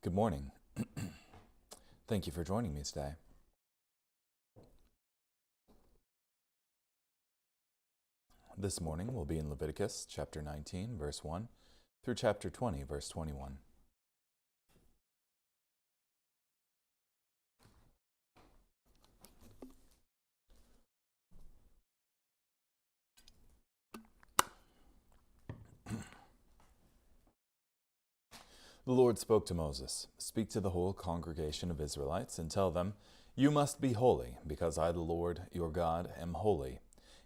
Good morning. Thank you for joining me today. This morning we'll be in Leviticus chapter 19, verse 1 through chapter 20, verse 21. The Lord spoke to Moses, "Speak to the whole congregation of Israelites and tell them, 'You must be holy, because I, the Lord your God, am holy.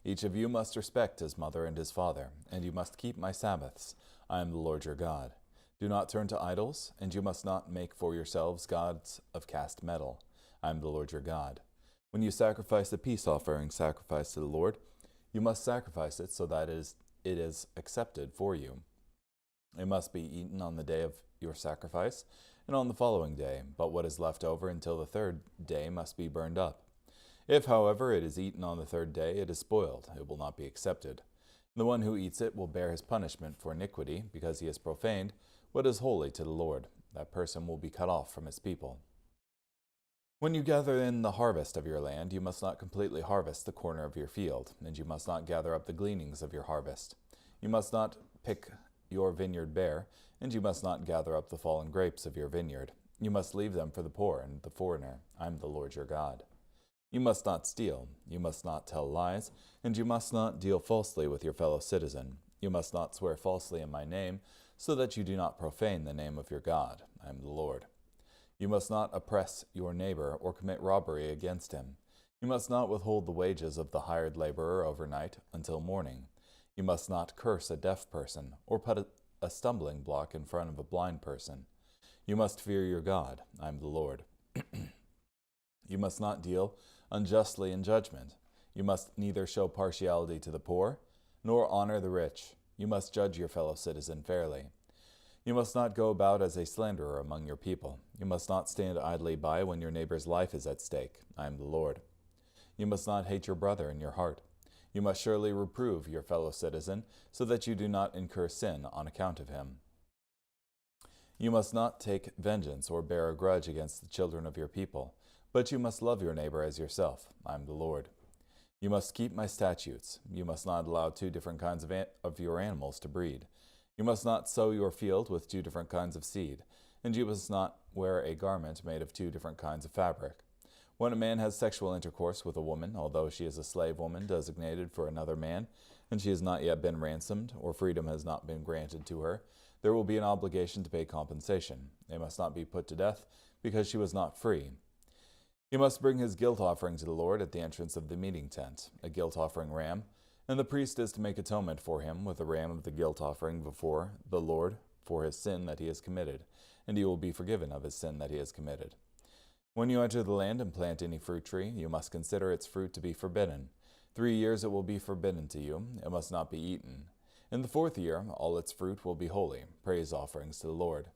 Each of you must respect his mother and his father, and you must keep my Sabbaths. I am the Lord your God. Do not turn to idols, and you must not make for yourselves gods of cast metal. I am the Lord your God. When you sacrifice a peace offering sacrifice to the Lord, you must sacrifice it so that it is accepted for you. It must be eaten on the day of your sacrifice and on the following day, but what is left over until the third day must be burned up. If, however, it is eaten on the third day, it is spoiled. It will not be accepted. The one who eats it will bear his punishment for iniquity, because he has profaned what is holy to the Lord. That person will be cut off from his people. When you gather in the harvest of your land, you must not completely harvest the corner of your field, and you must not gather up the gleanings of your harvest. You must not pick your vineyard bare, and you must not gather up the fallen grapes of your vineyard. You must leave them for the poor and the foreigner. I am the Lord your God. You must not steal. You must not tell lies, and you must not deal falsely with your fellow citizen. You must not swear falsely in my name, so that you do not profane the name of your God. I am the Lord. You must not oppress your neighbor or commit robbery against him. You must not withhold the wages of the hired laborer overnight until morning. You must not curse a deaf person or put a stumbling block in front of a blind person. You must fear your God. I am the Lord. You must not deal unjustly in judgment. You must neither show partiality to the poor, nor honor the rich. You must judge your fellow citizen fairly. You must not go about as a slanderer among your people. You must not stand idly by when your neighbor's life is at stake. I am the Lord. You must not hate your brother in your heart. You must surely reprove your fellow citizen, so that you do not incur sin on account of him. You must not take vengeance or bear a grudge against the children of your people, but you must love your neighbor as yourself. I am the Lord. You must keep my statutes. You must not allow two different kinds of your animals to breed. You must not sow your field with two different kinds of seed, and you must not wear a garment made of two different kinds of fabric. When a man has sexual intercourse with a woman, although she is a slave woman designated for another man, and she has not yet been ransomed, or freedom has not been granted to her, there will be an obligation to pay compensation. They must not be put to death, because she was not free. He must bring his guilt offering to the Lord at the entrance of the meeting tent, a guilt offering ram, and the priest is to make atonement for him with a ram of the guilt offering before the Lord for his sin that he has committed, and he will be forgiven of his sin that he has committed. When you enter the land and plant any fruit tree, you must consider its fruit to be forbidden. 3 years it will be forbidden to you. It must not be eaten. In the 4th year, all its fruit will be holy, praise offerings to the Lord.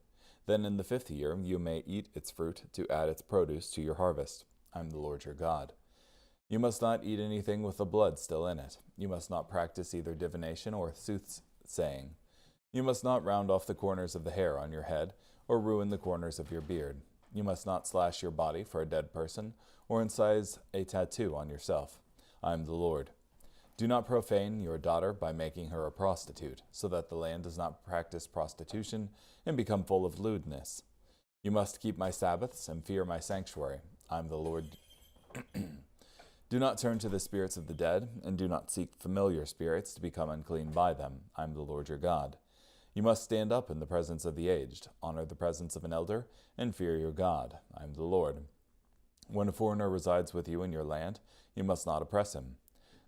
Then in the 5th year, you may eat its fruit to add its produce to your harvest. I am the Lord your God. You must not eat anything with the blood still in it. You must not practice either divination or soothsaying. You must not round off the corners of the hair on your head, or ruin the corners of your beard. You must not slash your body for a dead person, or incise a tattoo on yourself. I am the Lord. Do not profane your daughter by making her a prostitute, so that the land does not practice prostitution and become full of lewdness. You must keep my Sabbaths and fear my sanctuary. I am the Lord. Do not turn to the spirits of the dead, and do not seek familiar spirits to become unclean by them. I am the Lord your God. You must stand up in the presence of the aged, honor the presence of an elder, and fear your God. I am the Lord. When a foreigner resides with you in your land, you must not oppress him.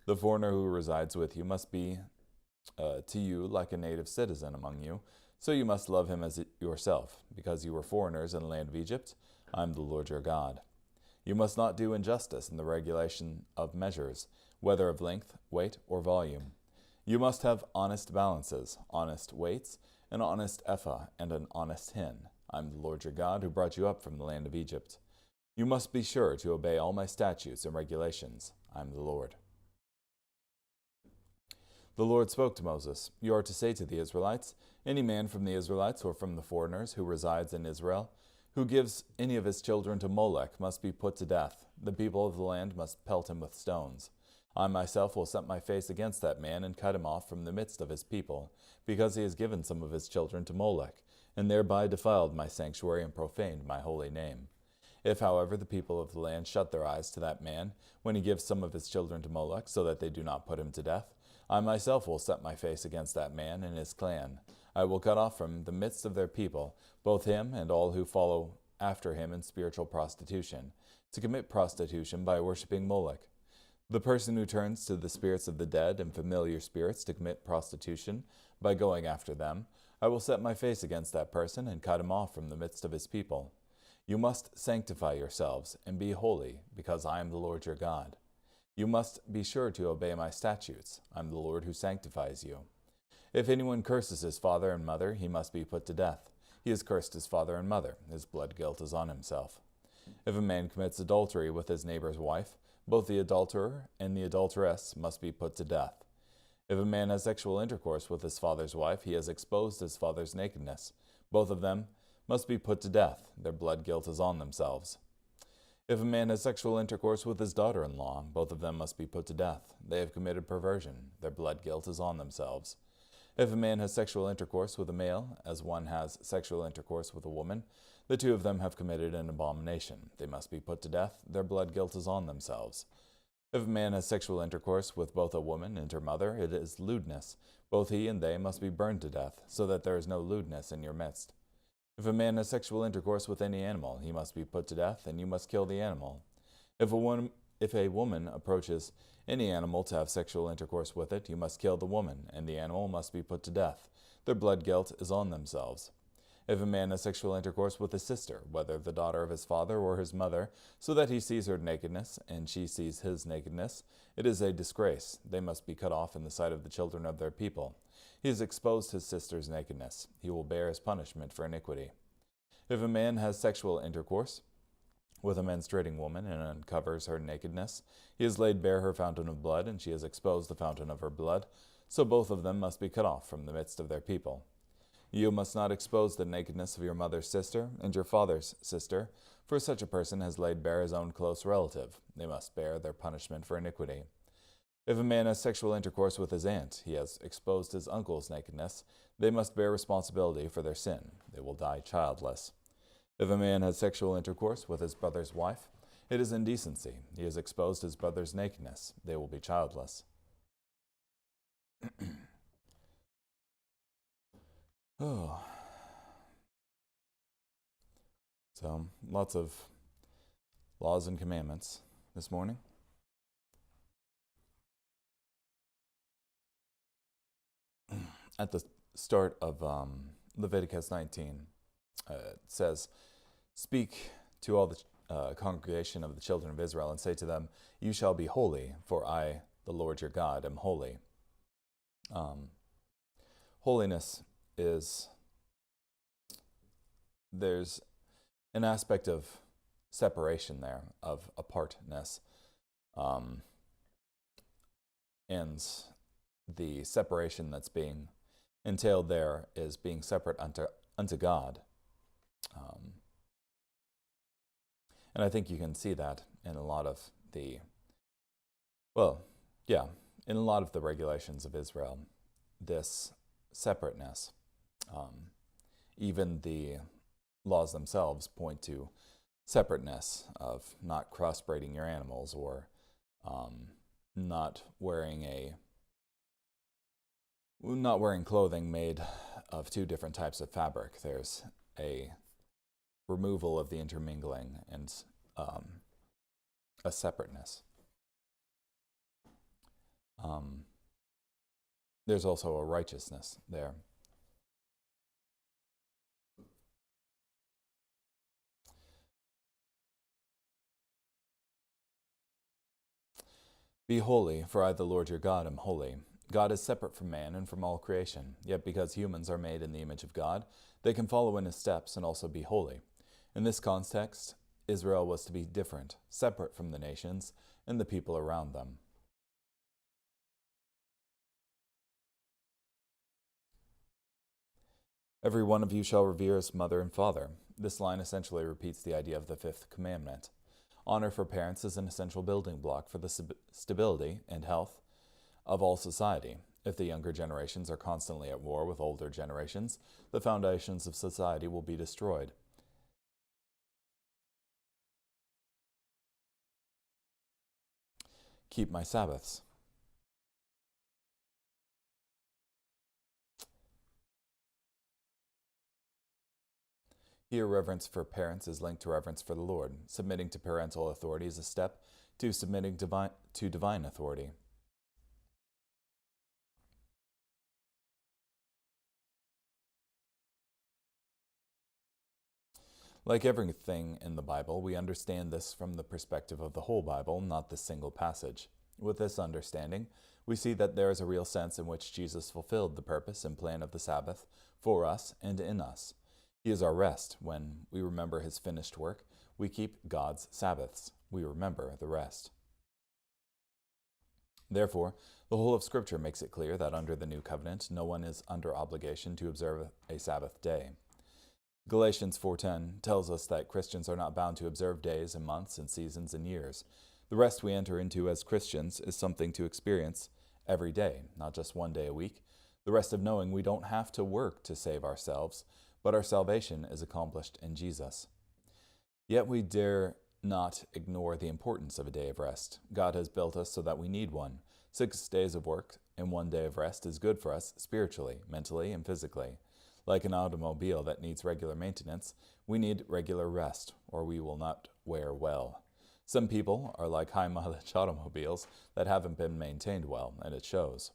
The foreigner who resides with you must be to you like a native citizen among you, so you must love him as yourself, because you were foreigners in the land of Egypt. I am the Lord your God. You must not do injustice in the regulation of measures, whether of length, weight, or volume. You must have honest balances, honest weights, an honest ephah, and an honest hin. I am the Lord your God, who brought you up from the land of Egypt. You must be sure to obey all my statutes and regulations. I am the Lord. The Lord spoke to Moses, "You are to say to the Israelites, any man from the Israelites or from the foreigners who resides in Israel, Who gives any of his children to Molech must be put to death. The people of the land must pelt him with stones. I myself will set my face against that man and cut him off from the midst of his people, because he has given some of his children to Molech, and thereby defiled my sanctuary and profaned my holy name. If, however, the people of the land shut their eyes to that man, when he gives some of his children to Molech, so that they do not put him to death, I myself will set my face against that man and his clan. I will cut off from the midst of their people both him and all who follow after him in spiritual prostitution, to commit prostitution by worshipping Molech. The person who turns to the spirits of the dead and familiar spirits to commit prostitution by going after them, I will set my face against that person and cut him off from the midst of his people. You must sanctify yourselves and be holy, because I am the Lord your God. You must be sure to obey my statutes. I am the Lord who sanctifies you. If anyone curses his father and mother, he must be put to death. He has cursed his father and mother. His blood guilt is on himself. If a man commits adultery with his neighbor's wife, both the adulterer and the adulteress must be put to death. If a man has sexual intercourse with his father's wife, he has exposed his father's nakedness. Both of them must be put to death. Their blood guilt is on themselves. If a man has sexual intercourse with his daughter-in-law, both of them must be put to death. They have committed perversion. Their blood guilt is on themselves. If a man has sexual intercourse with a male, as one has sexual intercourse with a woman, the two of them have committed an abomination. They must be put to death. Their blood guilt is on themselves. If a man has sexual intercourse with both a woman and her mother, it is lewdness. Both he and they must be burned to death, so that there is no lewdness in your midst. If a man has sexual intercourse with any animal, he must be put to death, and you must kill the animal. If a woman approaches any animal to have sexual intercourse with it, you must kill the woman, and the animal must be put to death. Their blood guilt is on themselves. If a man has sexual intercourse with his sister, whether the daughter of his father or his mother, so that he sees her nakedness, and she sees his nakedness, it is a disgrace. They must be cut off in the sight of the children of their people. He has exposed his sister's nakedness. He will bear his punishment for iniquity. If a man has sexual intercourse with a menstruating woman and uncovers her nakedness, he has laid bare her fountain of blood, and she has exposed the fountain of her blood, so both of them must be cut off from the midst of their people. You must not expose the nakedness of your mother's sister and your father's sister, for such a person has laid bare his own close relative. They must bear their punishment for iniquity. If a man has sexual intercourse with his aunt, he has exposed his uncle's nakedness. They must bear responsibility for their sin. They will die childless. If a man has sexual intercourse with his brother's wife, it is indecency. He has exposed his brother's nakedness. They will be childless. Oh. So, lots of laws and commandments this morning. At the start of Leviticus 19, it says, "Speak to all the congregation of the children of Israel and say to them, you shall be holy, for I, the Lord your God, am holy." Holiness is, there's an aspect of separation there, of apartness, and the separation that's being entailed there is being separate unto God. And I think you can see that in a lot of the, in a lot of the regulations of Israel, this separateness. Even the laws themselves point to separateness of not crossbreeding your animals, or not wearing clothing made of two different types of fabric. There's a removal of the intermingling and a separateness. There's also a righteousness there. Be holy, for I, the Lord your God, am holy. God is separate from man and from all creation, yet because humans are made in the image of God, they can follow in his steps and also be holy. In this context, Israel was to be different, separate from the nations and the people around them. Every one of you shall revere his mother and father, This line essentially repeats the idea of the fifth commandment. Honor for parents is an essential building block for the stability and health of all society. If the younger generations are constantly at war with older generations, the foundations of society will be destroyed. Keep my Sabbaths. Here, reverence for parents is linked to reverence for the Lord. Submitting to parental authority is a step to submitting to divine authority. Like everything in the Bible, we understand this from the perspective of the whole Bible, not this single passage. With this understanding, we see that there is a real sense in which Jesus fulfilled the purpose and plan of the Sabbath for us and in us. He is our rest. When we remember his finished work, we keep God's Sabbaths. We remember the rest. Therefore, the whole of Scripture makes it clear that under the new covenant, no one is under obligation to observe a Sabbath day. Galatians 4:10 tells us that Christians are not bound to observe days and months and seasons and years. The rest we enter into as Christians is something to experience every day, not just one day a week. The rest of knowing we don't have to work to save ourselves, but our salvation is accomplished in Jesus. Yet we dare not ignore the importance of a day of rest. God has built us so that we need one. 6 days of work and 1 day of rest is good for us spiritually, mentally, and physically. Like an automobile that needs regular maintenance, we need regular rest, or we will not wear well. Some people are like high-mileage automobiles that haven't been maintained well, and it shows.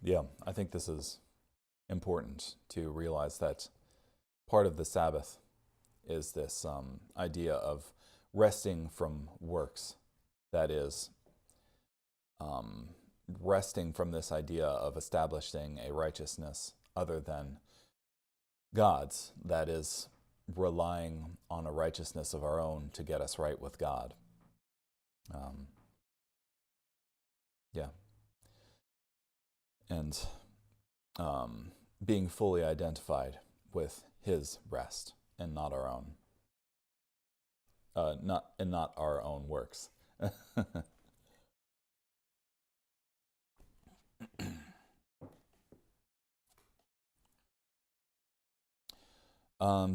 Yeah, I think this is important to realize that part of the Sabbath is this idea of resting from works. That is, resting from this idea of establishing a righteousness other than God's, that is, relying on a righteousness of our own to get us right with God. Yeah. And being fully identified with his rest and not our own. Not our own works.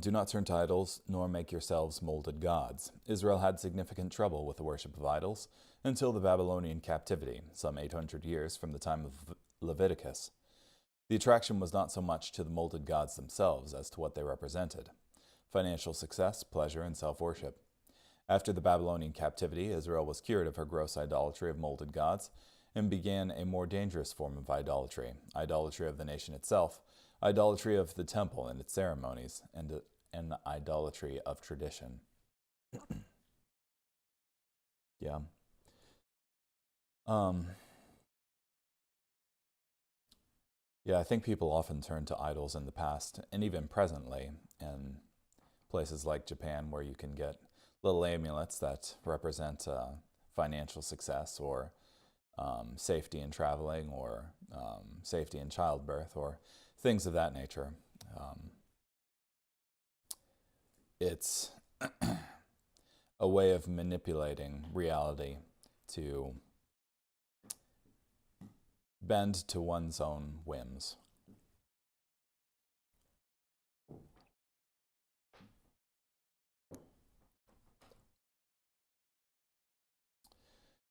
Do not turn to idols, nor make yourselves molded gods. Israel had significant trouble with the worship of idols until the Babylonian captivity, some 800 years from the time of Leviticus. The attraction was not so much to the molded gods themselves as to what they represented: financial success, pleasure, and self-worship. After the Babylonian captivity, Israel was cured of her gross idolatry of molded gods and began a more dangerous form of idolatry of the nation itself, idolatry of the temple and its ceremonies, and an idolatry of tradition. Yeah. Yeah, I think people often turn to idols in the past, and even presently, in places like Japan, where you can get little amulets that represent financial success, or safety in traveling, or safety in childbirth, or things of that nature. It's a way of manipulating reality to bend to one's own whims.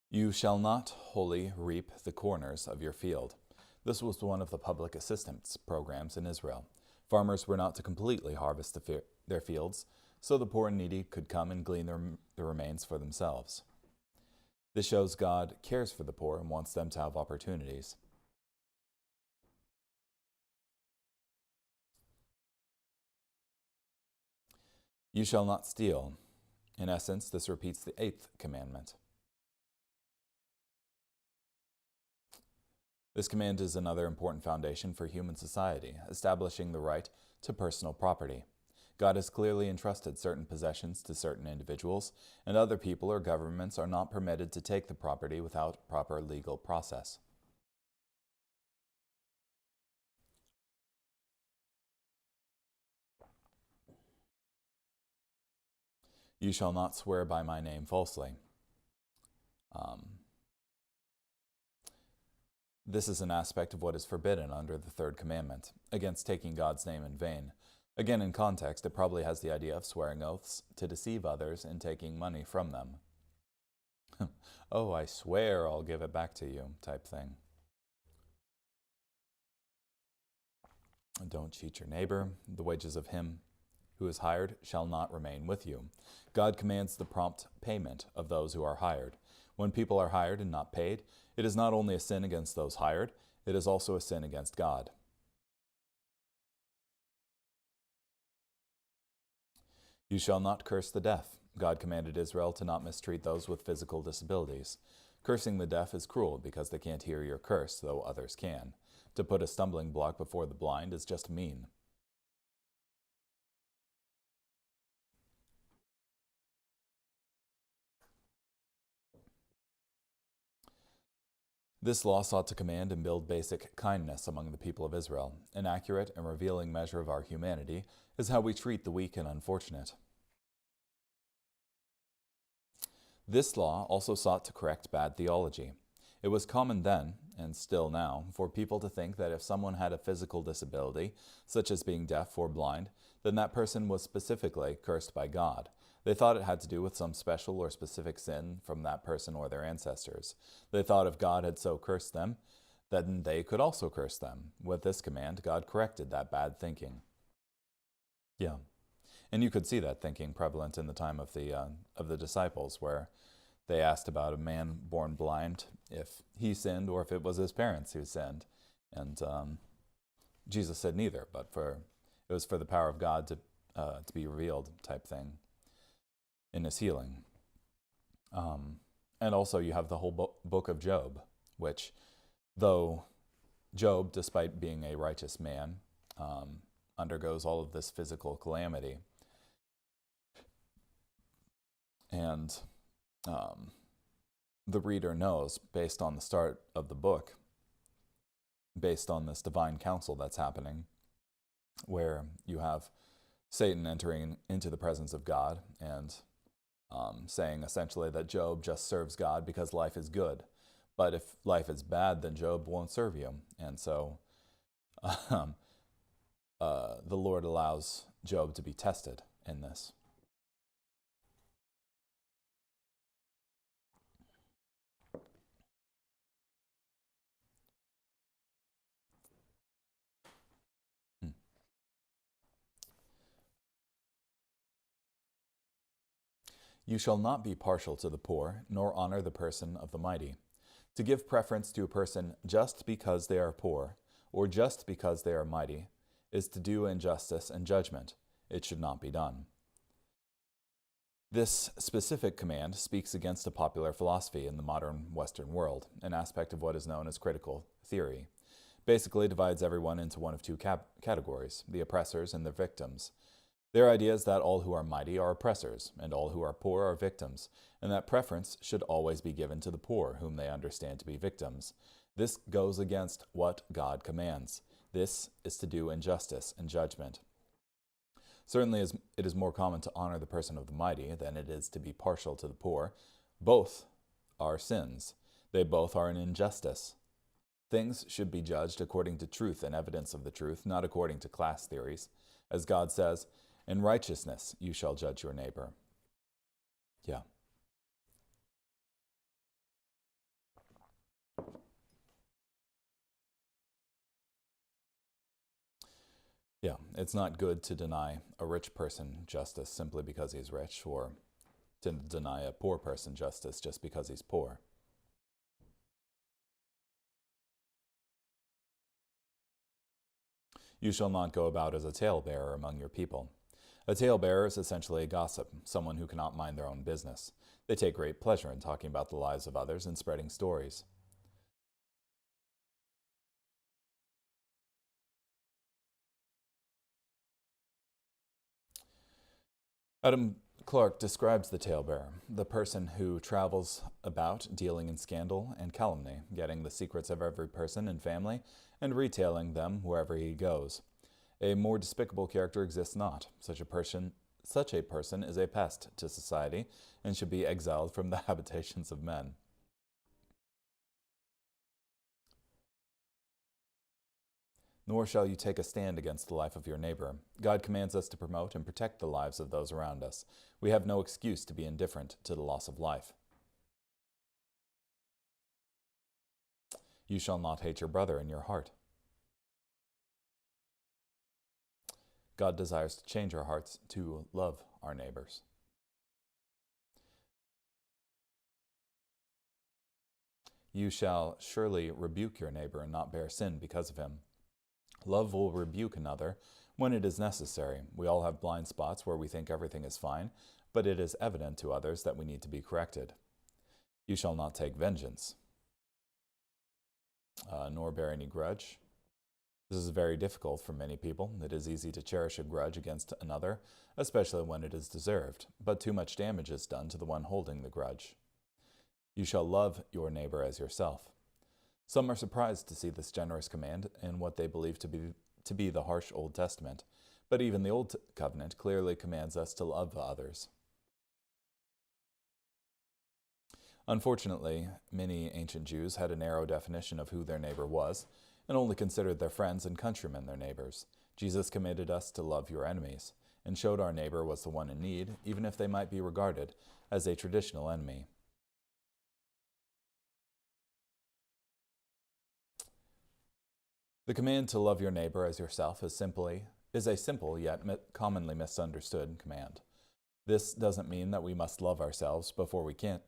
You shall not wholly reap the corners of your field. This was one of the public assistance programs in Israel. Farmers were not to completely harvest their fields, so the poor and needy could come and glean the remains for themselves. This shows God cares for the poor and wants them to have opportunities. You shall not steal. In essence, this repeats the 8th commandment. This command is another important foundation for human society, establishing the right to personal property. God has clearly entrusted certain possessions to certain individuals, and other people or governments are not permitted to take the property without proper legal process. You shall not swear by my name falsely. This is an aspect of what is forbidden under the third commandment, against taking God's name in vain. Again, in context, it probably has the idea of swearing oaths to deceive others and taking money from them. Oh, I swear I'll give it back to you, type thing. Don't cheat your neighbor. The wages of him who is hired shall not remain with you. God commands the prompt payment of those who are hired. When people are hired and not paid, it is not only a sin against those hired, it is also a sin against God. You shall not curse the deaf. God commanded Israel to not mistreat those with physical disabilities. Cursing the deaf is cruel because they can't hear your curse, though others can. To put a stumbling block before the blind is just mean. This law sought to command and build basic kindness among the people of Israel. An accurate and revealing measure of our humanity is how we treat the weak and unfortunate. This law also sought to correct bad theology. It was common then, and still now, for people to think that if someone had a physical disability, such as being deaf or blind, then that person was specifically cursed by God. They thought it had to do with some special or specific sin from that person or their ancestors. They thought if God had so cursed them, then they could also curse them. With this command, God corrected that bad thinking. Yeah. And you could see that thinking prevalent in the time of the disciples, where they asked about a man born blind, if he sinned or if it was his parents who sinned. And Jesus said neither, but it was for the power of God to be revealed type thing in his healing. And also you have the whole book of Job, which, though Job, despite being a righteous man, undergoes all of this physical calamity. And the reader knows, based on the start of the book, based on this divine counsel that's happening, where you have Satan entering into the presence of God and saying essentially that Job just serves God because life is good. But if life is bad, then Job won't serve you. And so the Lord allows Job to be tested in this. You shall not be partial to the poor, nor honor the person of the mighty. To give preference to a person just because they are poor, or just because they are mighty, is to do injustice and judgment. It should not be done. This specific command speaks against a popular philosophy in the modern Western world, an aspect of what is known as critical theory. Basically divides everyone into one of two categories, the oppressors and the victims. Their idea is that all who are mighty are oppressors, and all who are poor are victims, and that preference should always be given to the poor, whom they understand to be victims. This goes against what God commands. This is to do injustice and judgment. Certainly it is more common to honor the person of the mighty than it is to be partial to the poor. Both are sins. They both are an injustice. Things should be judged according to truth and evidence of the truth, not according to class theories. As God says, in righteousness you shall judge your neighbor. Yeah. Yeah, it's not good to deny a rich person justice simply because he's rich, or to deny a poor person justice just because he's poor. You shall not go about as a talebearer among your people. A talebearer is essentially a gossip, someone who cannot mind their own business. They take great pleasure in talking about the lives of others and spreading stories. Adam Clarke describes the talebearer, the person who travels about dealing in scandal and calumny, getting the secrets of every person and family, and retailing them wherever he goes. A more despicable character exists not. Such a person Such a person is a pest to society and should be exiled from the habitations of men. Nor shall you take a stand against the life of your neighbor. God commands us to promote and protect the lives of those around us. We have no excuse to be indifferent to the loss of life. You shall not hate your brother in your heart. God desires to change our hearts to love our neighbors. You shall surely rebuke your neighbor and not bear sin because of him. Love will rebuke another when it is necessary. We all have blind spots where we think everything is fine, but it is evident to others that we need to be corrected. You shall not take vengeance, nor bear any grudge. This is very difficult for many people. It is easy to cherish a grudge against another, especially when it is deserved, but too much damage is done to the one holding the grudge. You shall love your neighbor as yourself. Some are surprised to see this generous command in what they believe to be the harsh Old Testament, but even the Old Covenant clearly commands us to love others. Unfortunately, many ancient Jews had a narrow definition of who their neighbor was, and only considered their friends and countrymen their neighbors. Jesus commanded us to love your enemies, and showed our neighbor was the one in need, even if they might be regarded as a traditional enemy. The command to love your neighbor as yourself is a simple yet commonly misunderstood command. This doesn't mean that we must love ourselves before we can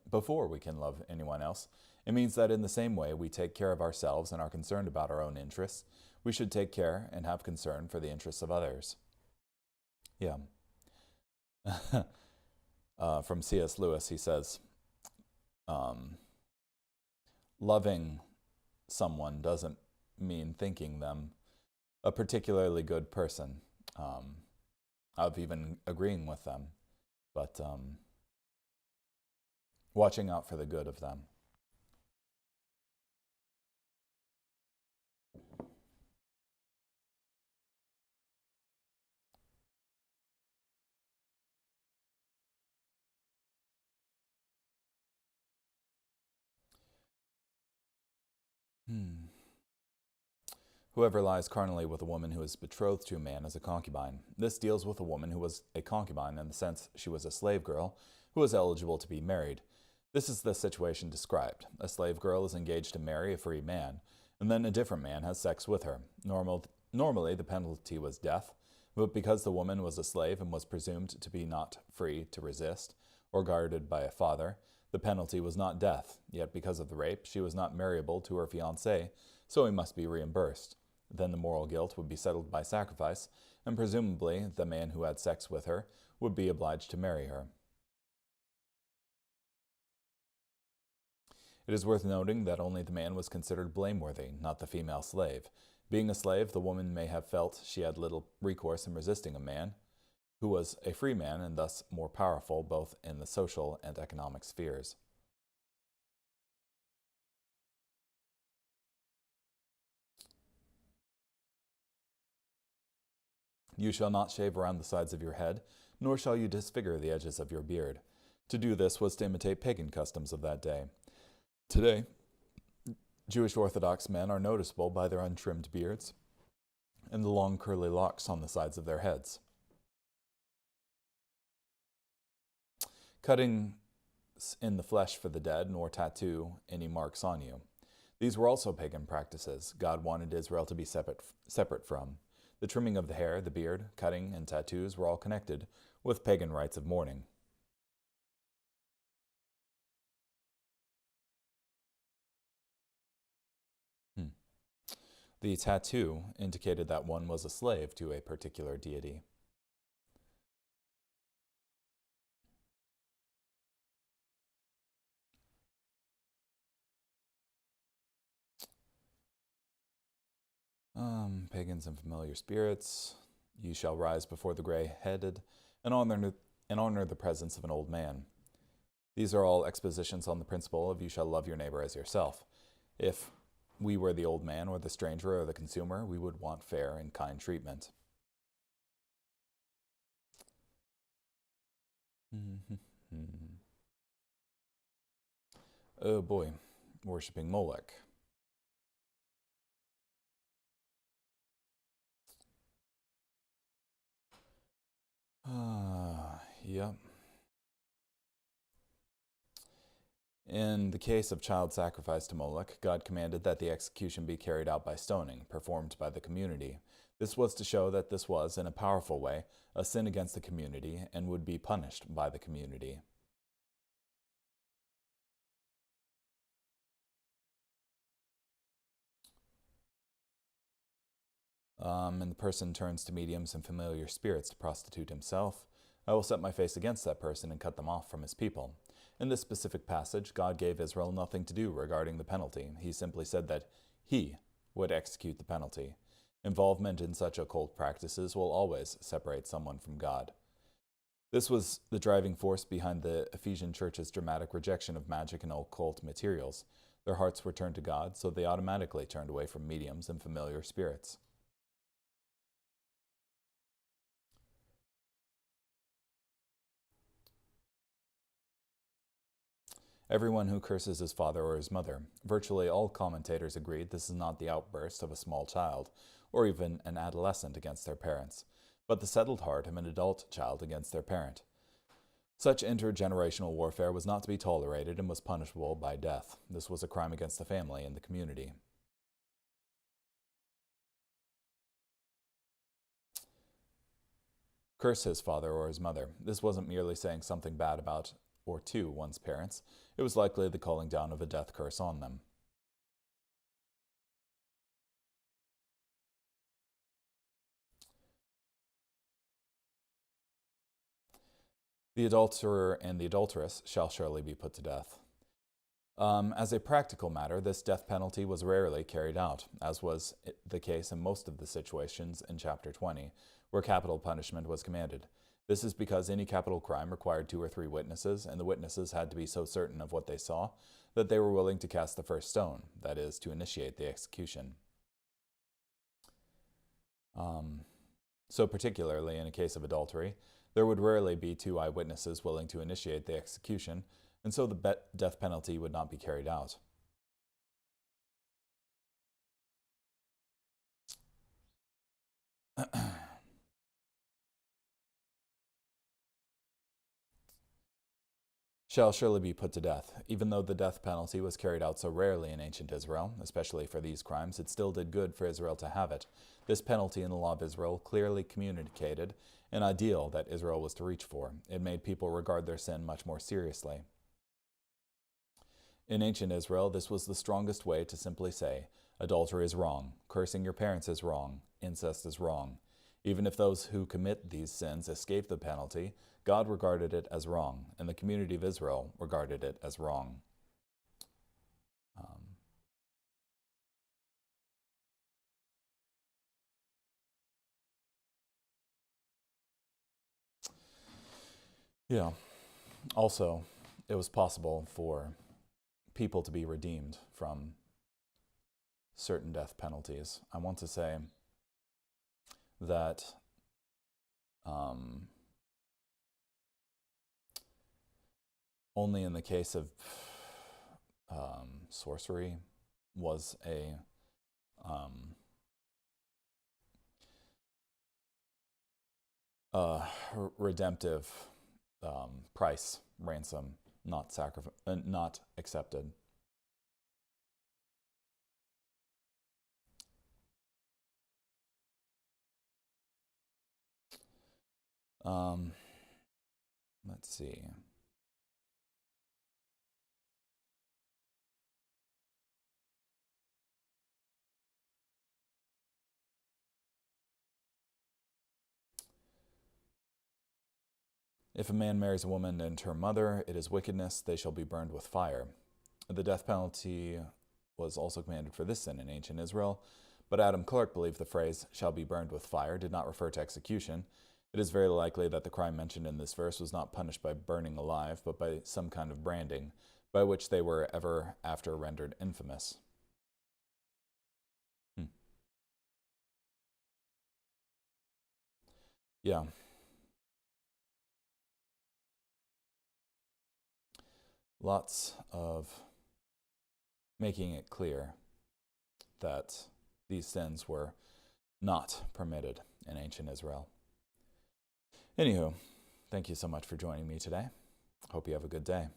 love anyone else. It means that in the same way we take care of ourselves and are concerned about our own interests, we should take care and have concern for the interests of others. Yeah. From C.S. Lewis, he says, loving someone doesn't mean thinking them a particularly good person, of even agreeing with them, but watching out for the good of them. Whoever lies carnally with a woman who is betrothed to a man is a concubine. This deals with a woman who was a concubine in the sense she was a slave girl who was eligible to be married. This is the situation described. A slave girl is engaged to marry a free man, and then a different man has sex with her. Normally, the penalty was death, but because the woman was a slave and was presumed to be not free to resist, or guarded by a father, the penalty was not death. Yet because of the rape, she was not marriable to her fiancé, so he must be reimbursed. Then the moral guilt would be settled by sacrifice, and presumably the man who had sex with her would be obliged to marry her. It is worth noting that only the man was considered blameworthy, not the female slave. Being a slave, the woman may have felt she had little recourse in resisting a man who was a free man and thus more powerful both in the social and economic spheres. You shall not shave around the sides of your head, nor shall you disfigure the edges of your beard. To do this was to imitate pagan customs of that day. Today, Jewish Orthodox men are noticeable by their untrimmed beards and the long curly locks on the sides of their heads. Cutting in the flesh for the dead, nor tattoo any marks on you. These were also pagan practices God wanted Israel to be separate from. The trimming of the hair, the beard, cutting, and tattoos were all connected with pagan rites of mourning. The tattoo indicated that one was a slave to a particular deity. Pagans and familiar spirits. You shall rise before the gray-headed and honor the presence of an old man. These are all expositions on the principle of you shall love your neighbor as yourself. If we were the old man or the stranger or the consumer, we would want fair and kind treatment. Oh boy, worshipping Molech. Yep. In the case of child sacrifice to Moloch, God commanded that the execution be carried out by stoning, performed by the community. This was to show that this was, in a powerful way, a sin against the community and would be punished by the community. And the person turns to mediums and familiar spirits to prostitute himself, I will set my face against that person and cut them off from his people. In this specific passage, God gave Israel nothing to do regarding the penalty. He simply said that He would execute the penalty. Involvement in such occult practices will always separate someone from God. This was the driving force behind the Ephesian church's dramatic rejection of magic and occult materials. Their hearts were turned to God, so they automatically turned away from mediums and familiar spirits. Everyone who curses his father or his mother. Virtually all commentators agreed this is not the outburst of a small child, or even an adolescent against their parents, but the settled heart of an adult child against their parent. Such intergenerational warfare was not to be tolerated and was punishable by death. This was a crime against the family and the community. Curse his father or his mother. This wasn't merely saying something bad about or to one's parents. It was likely the calling down of a death curse on them. The adulterer and the adulteress shall surely be put to death. As a practical matter, this death penalty was rarely carried out, as was the case in most of the situations in chapter 20, where capital punishment was commanded. This is because any capital crime required 2 or 3 witnesses, and the witnesses had to be so certain of what they saw that they were willing to cast the first stone, that is, to initiate the execution. So particularly in a case of adultery, there would rarely be 2 eyewitnesses willing to initiate the execution, and so the death penalty would not be carried out. Shall surely be put to death. Even though the death penalty was carried out so rarely in ancient Israel, especially for these crimes, it still did good for Israel to have it. This penalty in the law of Israel clearly communicated an ideal that Israel was to reach for. It made people regard their sin much more seriously. In ancient Israel, this was the strongest way to simply say, adultery is wrong, cursing your parents is wrong, incest is wrong. Even if those who commit these sins escape the penalty, God regarded it as wrong, and the community of Israel regarded it as wrong. Yeah. Also, it was possible for people to be redeemed from certain death penalties. I want to say that only in the case of sorcery was a redemptive price, ransom, not accepted. Let's see. If a man marries a woman and her mother, it is wickedness, they shall be burned with fire. The death penalty was also commanded for this sin in ancient Israel, but Adam Clarke believed the phrase, shall be burned with fire, did not refer to execution. It is very likely that the crime mentioned in this verse was not punished by burning alive, but by some kind of branding, by which they were ever after rendered infamous. Yeah. lots of making it clear that these sins were not permitted in ancient Israel. Anywho, thank you so much for joining me today. Hope you have a good day.